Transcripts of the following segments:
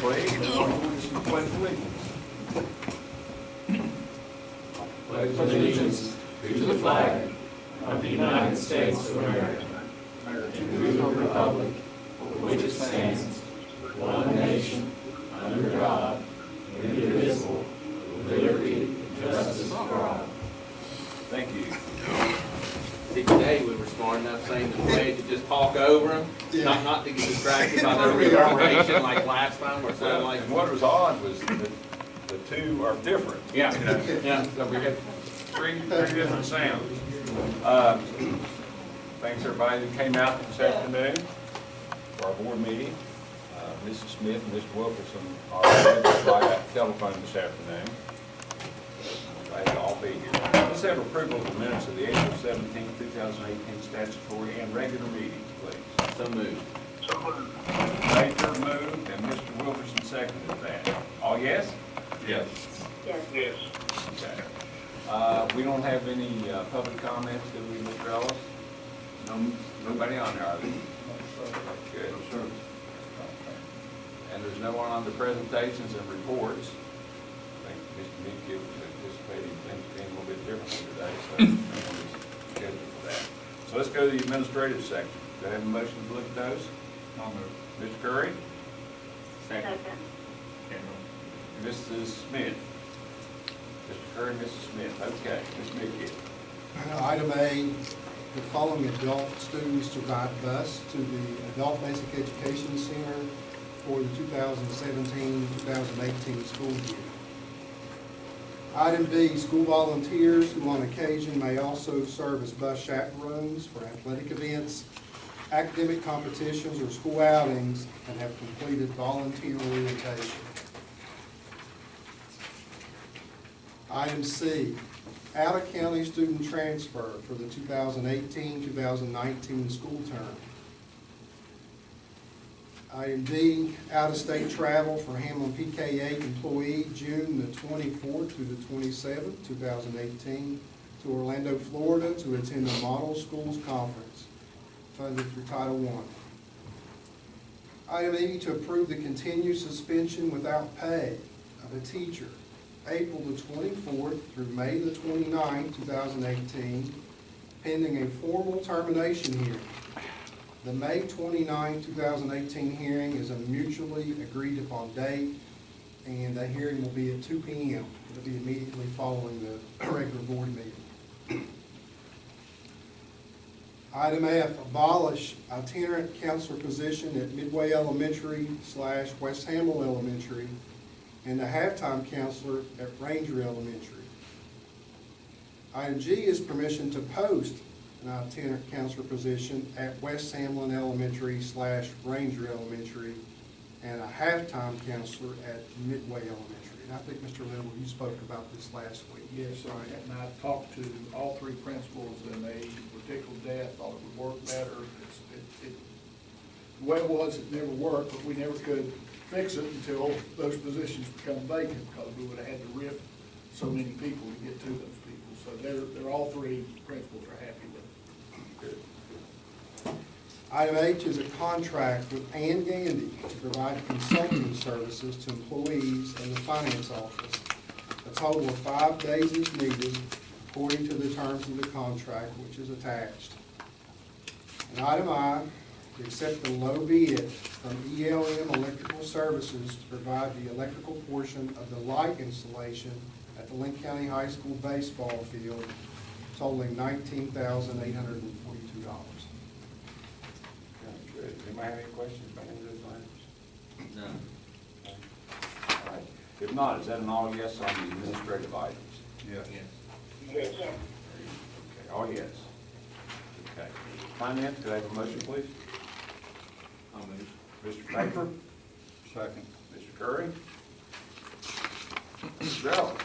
please. Pledge allegiance. Pledge allegiance to the flag of the United States of America and to the republic for which it stands, one nation, under God, indivisible, with liberty and justice for all. Thank you. See, today we were smart enough saying the pledge to just talk over them, not to get distracted by their reiteration like last time or something like. And what was odd was that the two are different. Yeah, You know? yeah. So we had three different sounds. Thanks everybody that came out this afternoon for our board meeting. Mrs. Smith and Mr. Wilkerson are by telephone this afternoon. Glad to all be here. Let's have approval of the minutes of the April 17th, 2018 statutory and regular meetings, please. So moved. Baker moved and Mr. Wilkerson seconded that. All yes? Yes. Yes. Okay. We don't have any public comments, do we, Mr. Ellis? Nobody on there, are there? Good. Sure. And there's no one on the presentations and reports. I think Mr. Meeke was anticipating things being a little bit differently today, so we're scheduled for that. So let's go to the administrative section. Do I have a motion to look at those? I'll move. Mr. Curry? Second. Mrs. Smith? Mr. Curry, Mrs. Smith. Okay. Ms. Meeke. Item A, the following adult students to ride bus to the Adult Basic Education Center for the 2017-2018 school year. Item B, school volunteers who on occasion may also serve as bus chaperones for athletic events, academic competitions, or school outings and have completed volunteer orientation. Item C, out-of-county student transfer for the 2018-2019 school term. Item D, out-of-state travel for Hamlin PK8 employee, June the 24th through the 27th, 2018, to Orlando, Florida to attend the Model Schools Conference, funded through Title I. Item E, to approve the continued suspension without pay of a teacher, April the 24th through May the 29th, 2018, pending a formal termination hearing. The May 29, 2018 hearing is a mutually agreed upon date, and the hearing will be at 2 p.m. It'll be immediately following the regular board meeting. Item F, abolish itinerant counselor position at Midway Elementary / West Hamill Elementary and the halftime counselor at Ranger Elementary. Item G is permission to post an itinerant counselor position at West Hamlin Elementary / Ranger Elementary and a halftime counselor at Midway Elementary. And I think, Mr. Little, you spoke about this last week. Yes, and I talked to all three principals, and they were tickled to death, thought it would work better. The way it was, it never worked, but we never could fix it until those positions become vacant, because we would have had to rip so many people to get to those people. So they're all three principals are happy with it. Good. Item H is a contract with Ann Gandy to provide consulting services to employees in the finance office. A total of 5 days is needed according to the terms of the contract, which is attached. And item I, to accept the low bid from ELM Electrical Services to provide the electrical portion of the light installation at the Lincoln County High School baseball field, totaling $19,842. Good. Anybody have any questions about any of those items? No. All right. If not, is that an all yes on the administrative items? Yes. Okay, all yes. Okay. Finance, could I have a motion, please? I'll move. Mr. Baker? Second. Mr. Curry? Mr. Ellis?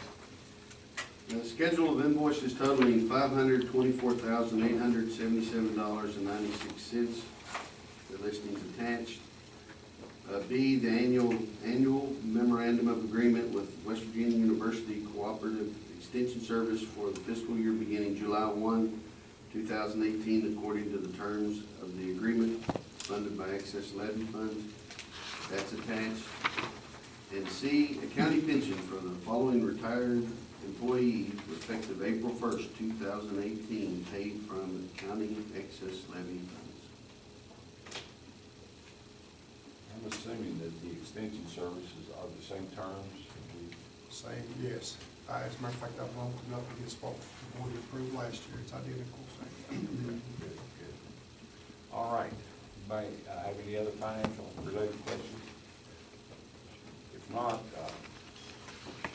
The schedule of invoices totaling $524,877.96. The listing's attached. B, the annual memorandum of agreement with West Virginia University Cooperative Extension Service for the fiscal year beginning July 1, 2018, according to the terms of the agreement, funded by excess levy funds. That's attached. And C, a county pension for the following retired employees effective April 1st, 2018, paid from the county excess levy funds. I'm assuming that the extension services are the same terms. Same, yes. As a matter of fact, I've lumped it up against what the board approved last year. It's identical, same. Good, good. All right. Anybody have any other financial related questions? If not,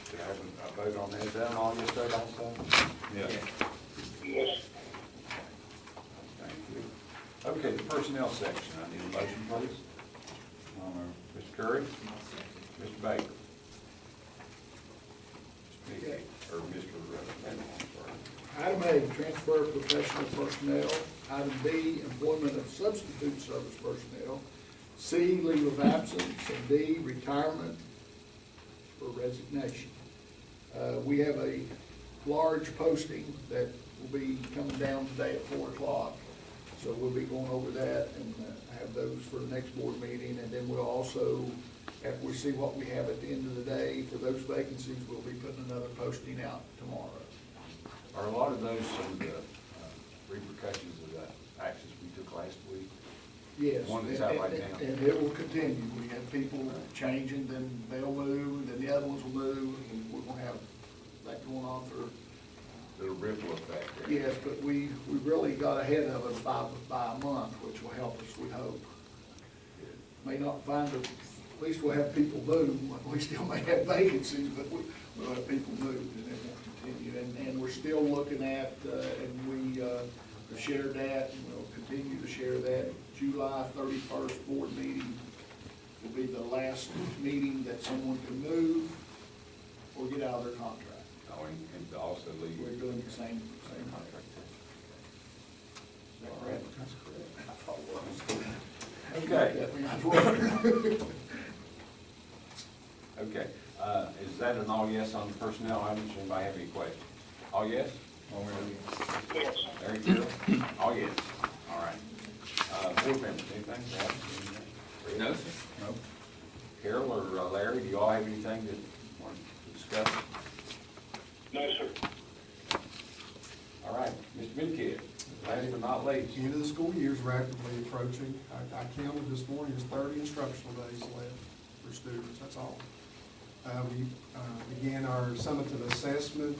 could I have a vote on that? Is that an all yes vote also? Yeah. Yes. Thank you. Okay, the personnel section. I need a motion, please. Mr. Curry? Mr. Baker? Mr. Mickey? Or Mr. Randall, I'm sorry. Item A, transfer of professional personnel. Item B, employment of substitute service personnel. C, leave of absence. And D, retirement or resignation. We have a large posting that will be coming down today at 4 o'clock. So we'll be going over that and have those for the next board meeting. And then we'll also, after we see what we have at the end of the day for those vacancies, we'll be putting another posting out tomorrow. Are a lot of those some of the repercussions of the actions we took last week? Yes. One that's out right now. And it will continue. We have people changing, then they'll move, then the other ones will move, and we're gonna have that going on for, Little ripple effect there. yes, but we really got ahead of it by a month, which will help us, we hope. May not find a, at least we'll have people move, we still may have vacancies, but we'll have people move, and it will continue. And we're still looking at, and we shared that, and we'll continue to share that. July 31st board meeting will be the last meeting that someone can move or get out of their contract. Oh, and also leave. We're doing the same contract. Is that correct? That's correct. I thought it was. Okay, Definitely not. okay. Is that an all yes on the personnel items? Anybody have any questions? All yes? Yes. Very good. All yes. All right. Board members, anything to add? No, sir. No. Carol or Larry, do you all have anything that you want to discuss? No, sir. All right, Mr. Midkiff, last but not least. The end of the school year is rapidly approaching. I counted this morning, there's 30 instructional days left for students, that's all. We began our summative assessment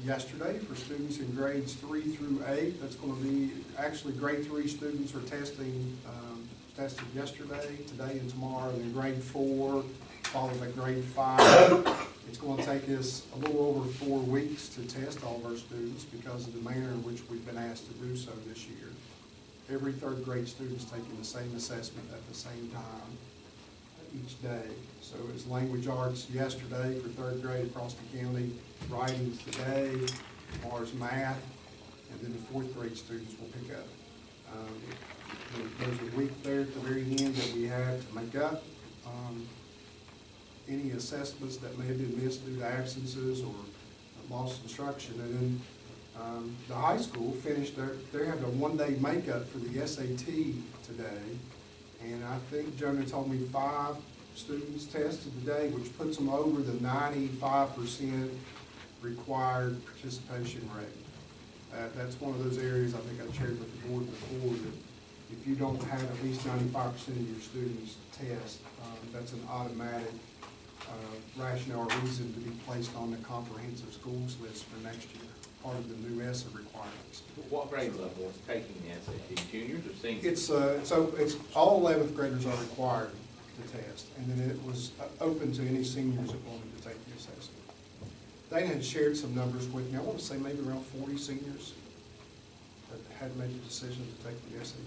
yesterday for students in grades 3 through 8. That's going to be, actually grade 3 students are tested yesterday, today and tomorrow, and then grade 4, followed by grade 5. It's going to take us a little over 4 weeks to test all of our students because of the manner in which we've been asked to do so this year. Every third grade student's taking the same assessment at the same time each day. So it was language arts yesterday for third grade across the county, writing today, as far as math, and then the fourth grade students will pick up. There's a week there at the very end that we have to make up any assessments that may have been missed due to absences or lost instruction. And then the high school finished they're having a one-day makeup for the SAT today. And I think Jonah told me 5 students tested today, which puts them over the 95% required participation rate. That's one of those areas I think I've shared with the board before, that if you don't have at least 95% of your students test, that's an automatic rationale or reason to be placed on the comprehensive schools list for next year, part of the new ESSA requirements. What grade level is taking the SAT, juniors or seniors? It's all 11th graders are required to test, and then it was open to any seniors that wanted to take the assessment. Dana had shared some numbers with me. I want to say maybe around 40 seniors that had made the decision to take the SAT.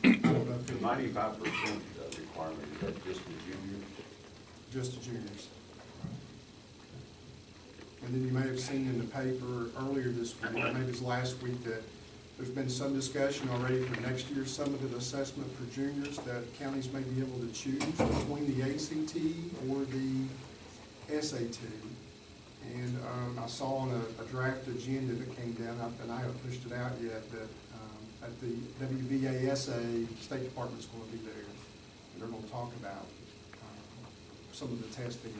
But I don't know if The 95% requirement, is that just the juniors? just the juniors. And then you may have seen in the paper earlier this week, or maybe it's last week, that there's been some discussion already for next year's summative assessment for juniors, that counties may be able to choose between the ACT or the SAT. And I saw on a draft agenda that came down, and I haven't pushed it out yet, that at the WVASA, State Department's going to be there. And they're going to talk about some of the testing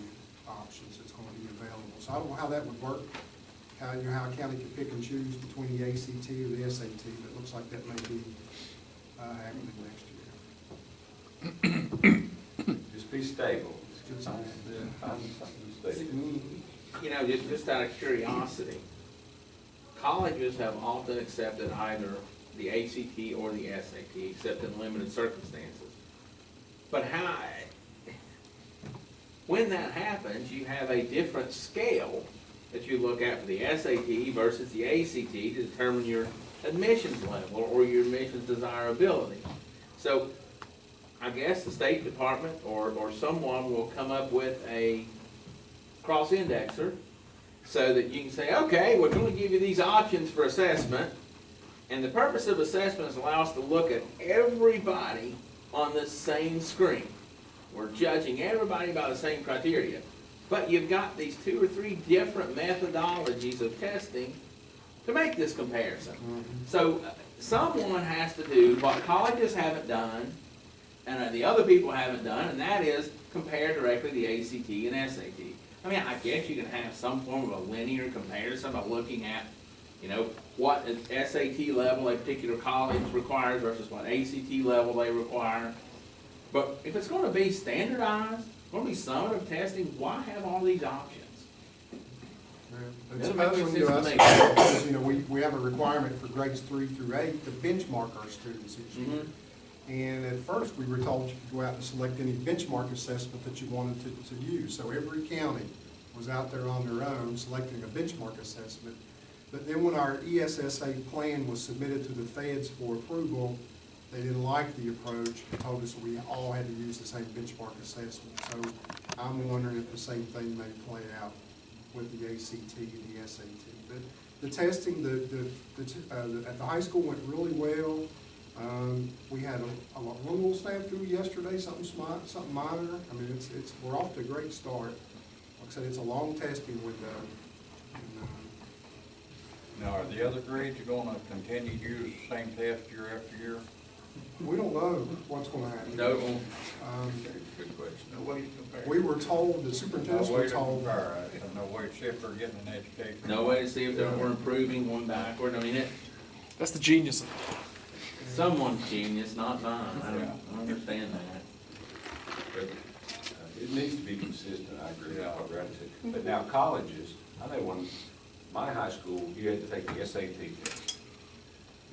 options that's gonna be available. So I don't know how that would work, how, you know, how a county could pick and choose between the ACT or the SAT, but it looks like that may be, happening next year. Just be stable. Good Find sign. something stable. You know, just out of curiosity, colleges have often accepted either the ACT or the SAT, except in limited circumstances. But when that happens, you have a different scale that you look at for the SAT versus the ACT to determine your admissions level or your admissions desirability. So I guess the State Department or someone will come up with a cross-indexer so that you can say, okay, we're going to give you these options for assessment, and the purpose of assessment is allow us to look at everybody on the same screen. We're judging everybody by the same criteria, but you've got these 2 or 3 different methodologies of testing to make this comparison. So someone has to do what colleges haven't done and the other people haven't done, and that is compare directly the ACT and SAT. I mean, I guess you can have some form of a linear comparison by looking at, you know, what an SAT level a particular college requires versus what ACT level they require. But if it's going to be standardized, going to be summative testing, why have all these options? It's Doesn't make especially, sense to us, me. because, you know, we have a requirement for grades 3 through 8 to benchmark our students each year. And at first, we were told you could go out and select any benchmark assessment that you wanted to use. So every county was out there on their own selecting a benchmark assessment. But then when our ESSA plan was submitted to the feds for approval, they didn't like the approach and told us we all had to use the same benchmark assessment. So I'm wondering if the same thing may play out with the ACT and the SAT. But the testing, at the high school went really well. We had one little snafu yesterday, something minor. I mean, we're off to a great start. Like I said, it's a long testing window. And, Now, are the other grades gonna continue to use the same test year after year? we don't know what's gonna happen. No. Good question. No way to compare. We were told, the No superintendents way were to told, compare, no way to see if they're getting an education. No way to see if we're improving, going backward. I mean, That's the genius. someone's genius, not mine. I don't understand that. But, it needs to be consistent, I agree with what Brad said. But now colleges, I know when my high school, you had to take the SAT test.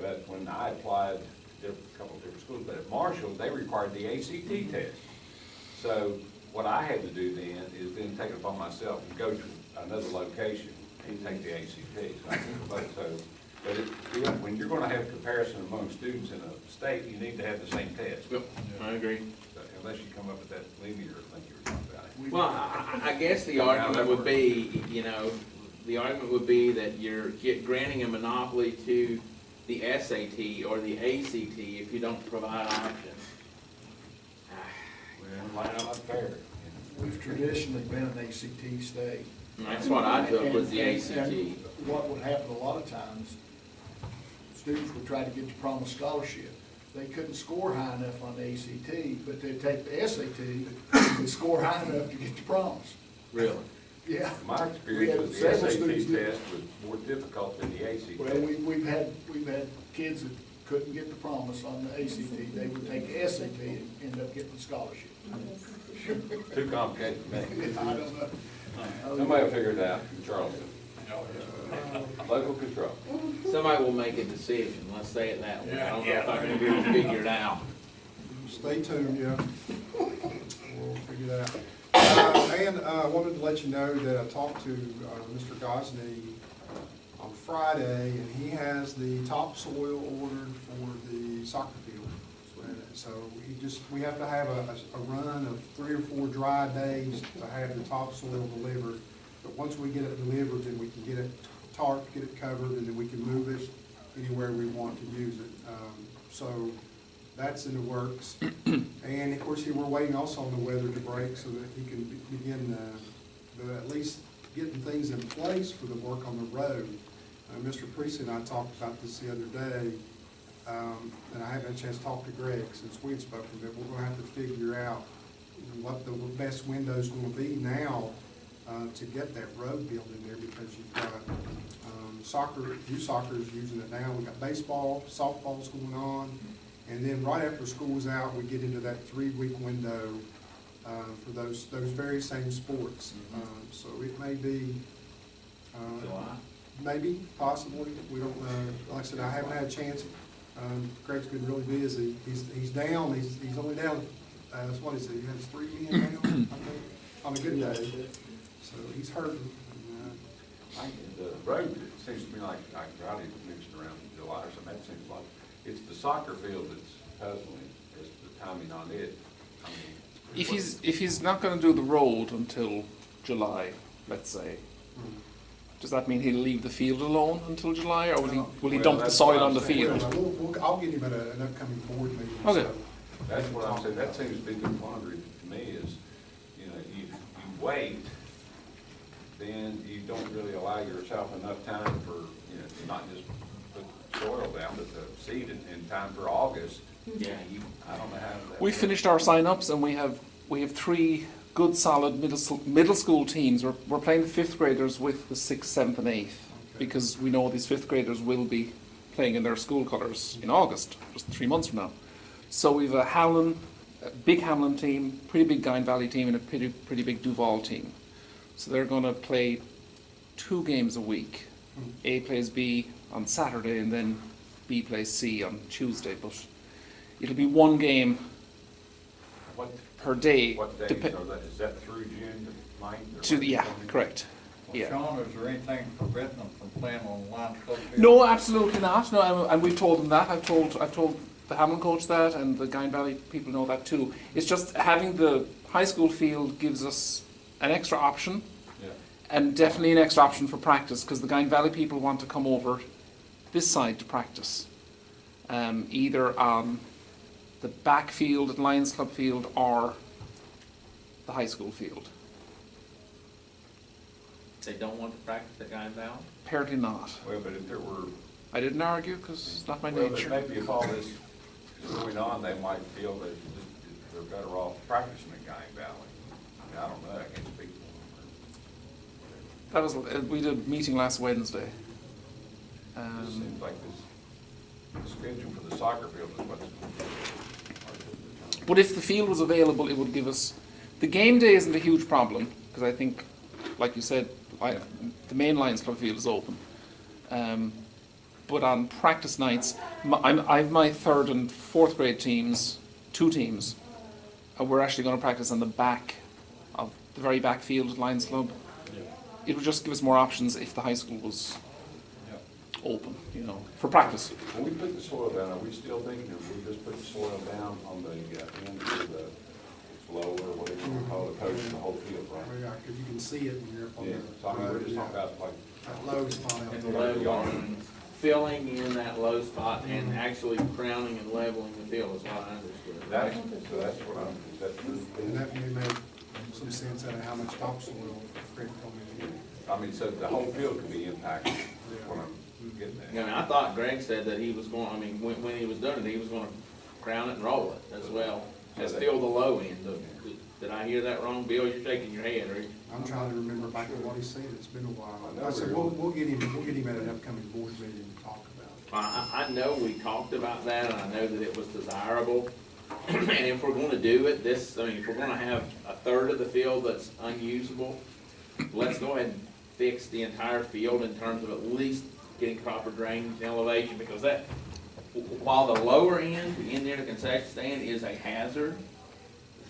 But when I applied to a couple of different schools, but at Marshall, they required the ACT test. So what I had to do then is then take it upon myself and go to another location and take the ACT. But when you're gonna have comparison among students in a state, you need to have the same test. Yep, I agree. So unless you come up with that linear thing you were talking about. Well, I guess the argument would be, you know, the argument would be that you're granting a monopoly to the SAT or the ACT if you don't provide options. Well, might not be fair. We've traditionally been an ACT state. That's what I took was the And ACT. what would happen a lot of times, students would try to get the promised scholarship. They couldn't score high enough on the ACT, but they'd take the SAT and score high enough to get the promise. Really? Yeah. My experience with the Several SAT students did. test was more difficult than the ACT. Well, we've had kids that couldn't get the promise on the ACT. They would take the SAT and end up getting the scholarship. Too complicated for me. I don't know. Somebody will figure it out in Charleston. Local control. Somebody will make a decision, let's say it that way. I don't know if I'm gonna be able to figure it out. stay tuned, yeah. We'll figure that out. And I wanted to let you know that I talked to Mr. Gosney on Friday, and he has the topsoil ordered for the soccer field. So we have to have a run of 3 or 4 dry days to have the topsoil delivered. But once we get it delivered, then we can get it tarped, get it covered, and then we can move it anywhere we want to use it. So that's in the works. And of course, we're waiting also on the weather to break so that he can begin at least getting things in place for the work on the road. Mr. Priest and I talked about this the other day, and I haven't had a chance to talk to Greg since we had spoken, but we're gonna have to figure out what the best window's gonna be now, to get that road built in there, because you've got, soccer, youth soccer is using it now, we got baseball, softball's going on, and then right after school's out, we get into that 3-week window, for those very same sports. So it may be, July. maybe, possibly, we don't know. Like I said, I haven't had a chance. Greg's been really busy. He's down, he's only down, what is it, he has 3 men down, I think, on a good day. So he's hurting. The road, it seems to me like Rowdy mentioned around July or something, that seems like, it's the soccer field that's puzzling, it's the timing on it. I mean, If he's not going to do the road until July, let's say, does that mean he'll leave the field alone until July, or will he Well, dump the that's soil what on I'm the saying. field? I'll get him at an upcoming board meeting. Okay. so- That's what I'm saying, that seems to be the quandary to me is, you know, you wait, then you don't really allow yourself enough time for, you know, to not just put soil down, but the seed in time for August. Yeah, I don't know how that. We finished our sign-ups, and we have 3 good, solid middle school teams. We're playing the 5th graders with the 6th, 7th, and 8th, because we know these 5th graders will be playing in their school colours in August, just 3 months from now. So we've a big Hamlin team, pretty big Guyan Valley team, and a pretty big Duval team. So they're going to play 2 games a week. A plays B on Saturday, and then B plays C on Tuesday. But it'll be 1 game What, per day. what days are that, is that through June the 9th? Yeah, correct. Well, Yeah. Sean, is there anything preventing them from playing on the Lions Club field? No, absolutely not. No, and we've told them that. I've told the Hamlin coach that, and the Guyan Valley people know that too. It's just having the high school field gives us an extra option, Yeah. and definitely an extra option for practice, because the Guyan Valley people want to come over this side to practice, either on the back field at Lions Club field or the high school field. they don't want to practice at Guyan Valley? Apparently not. Well, but if there were, I didn't argue because it's not my well, nature. maybe if all this is going on, they might feel that they're better off practicing at Guyan Valley. I mean, I don't know, I can't speak for them. That was we did a meeting last Wednesday. It just seems like the schedule for the soccer field is what's. But if the field was available, it would give us. The game day isn't a huge problem because I think, like you said, the main Lions Club field is open. But on practice nights, I have my 3rd and 4th grade teams, 2 teams, and we're actually going to practice on the back of the very back field at Lions Club. It would just give us more options if the high school was open, you know, for practice. When we put the soil down, are we still thinking if we just put the soil down on the end of the flow or whatever you call it, coach the whole field, right? Yeah, because you can see it when you're up on Yeah, so I mean, we're just talking about like, that low spot out And there. leveling, filling in that low spot and actually crowning and leveling the field is what I understood. that's, so that's what I'm, is that true? And that may make some sense out of how much topsoil Fred told me. I mean, so the whole field could be impacted, is what I'm getting I mean, at. I thought Greg said that he was going, I mean, when he was doing it, he was gonna crown it and roll it as well, as fill the low end. Did I hear that wrong? Bill, you're shaking your head, or? I'm trying to remember back to what he said, it's been a while. I know I said, we we'll will. get him at an upcoming board meeting to talk about it. I know we talked about that, and I know that it was desirable. And if we're gonna do it, if we're gonna have a 1/3 of the field that's unusable, let's go ahead and fix the entire field in terms of at least getting proper drainage and elevation, because that, while the lower end, in near the concession stand is a hazard,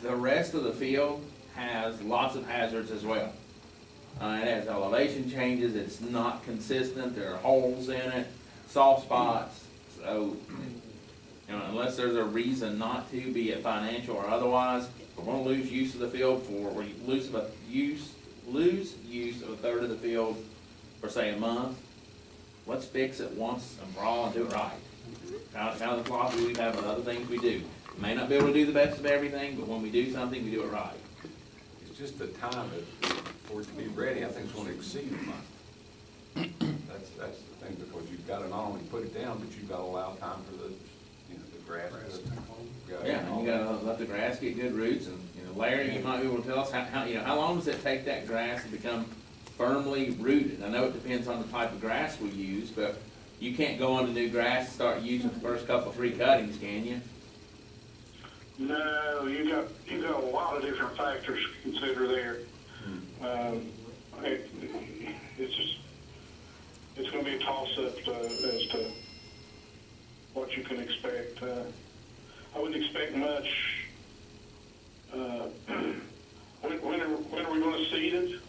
the rest of the field has lots of hazards as well. It has elevation changes, it's not consistent, there are holes in it, soft spots, so, you know, unless there's a reason not to, be it financial or otherwise, we're gonna lose use of the field lose use of a 1/3 of the field for, say, a month. Let's fix it once and for all and do it right. Kind of the philosophy we have with other things we do. We may not be able to do the best of everything, but when we do something, we do it right. It's just the time for it to be ready, I think it's gonna exceed a month. That's the thing, because you've gotta not only put it down, but you've gotta allow time for the, you know, the grass Grass to to take hold. go. Yeah, and you gotta let the grass get good roots, and, you know, Larry, you might be able to tell us how long does it take that grass to become firmly rooted? I know it depends on the type of grass we use, but you can't go on to new grass and start using the first couple, 3 cuttings, can you? No, you got a lot of different factors to consider there. It's gonna be a toss-up as to what you can expect. I wouldn't expect much. When are we gonna seed it?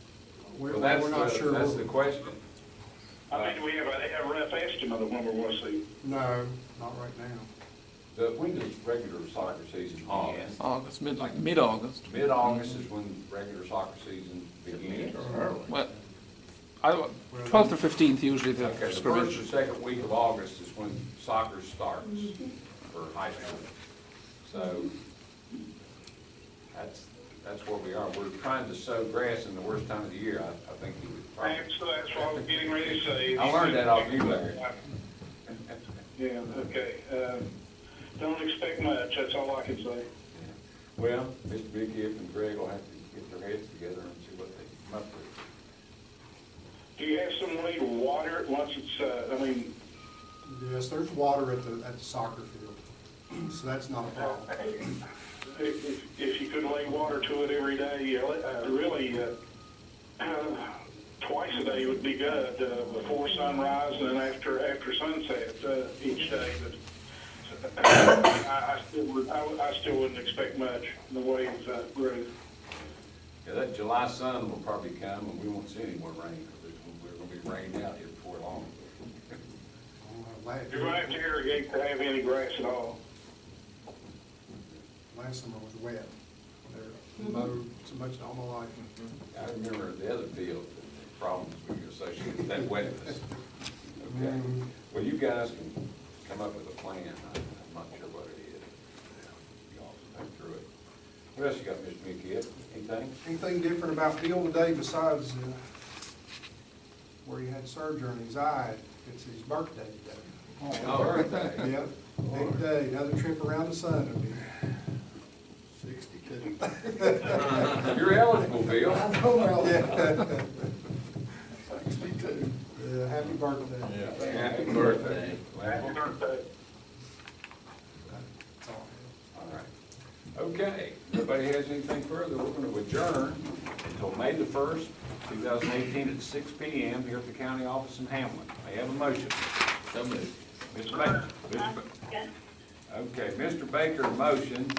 Well, that's We're not sure. That's the question. I mean, do we have a rough estimate of when we're gonna seed? No, not right now. When does regular soccer season begin? August, mid-August. Mid-August is when regular soccer season begins. Early. Well, 12th or 15th usually the Okay, the scrimmage. first or second week of August is when soccer starts for high school. So that's where we are. We're trying to sow grass in the worst time of the year. I think you would probably. So that's what I was getting ready to say. I learned that off you, Larry. Yeah, okay. Don't expect much, that's all I can say. Well, Mr. Biggiff and Greg will have to get their heads together and see what they come up with. Do you have some way to water it once it's, Yes, there's water at the soccer field, so that's not a problem. if you could lay water to it every day, really, twice a day would be good, before sunrise and then after sunset, each day. But I still wouldn't expect much in the way of growth. Yeah, that July sun will probably come and we won't see any more rain. We're gonna be rained out here before long. You're gonna have to irrigate to have any grass at all. Last summer was wet. They're mowed so much all my life. I remember the other field, the problems we associated with that wetness. Okay, well, you guys can come up with a plan. I'm not sure what it is. You all can think through it. What else you got, Mr. McKidd? Anything? Anything different about Bill today besides where he had surgery on his eye? It's his birthday today. Oh, birthday. Yep, big day, another trip around the sun will be. 62. You're eligible, Bill. Yeah. 62. Yeah, happy birthday. Happy birthday. Happy birthday. That's all I All right. Okay, nobody has anything further, we're going to adjourn until May the 1st, 2018 at 6 p.m. here at the county office in Hamlin. May I have a motion? So moved. Mr. Baker? Okay, Mr. Baker motion,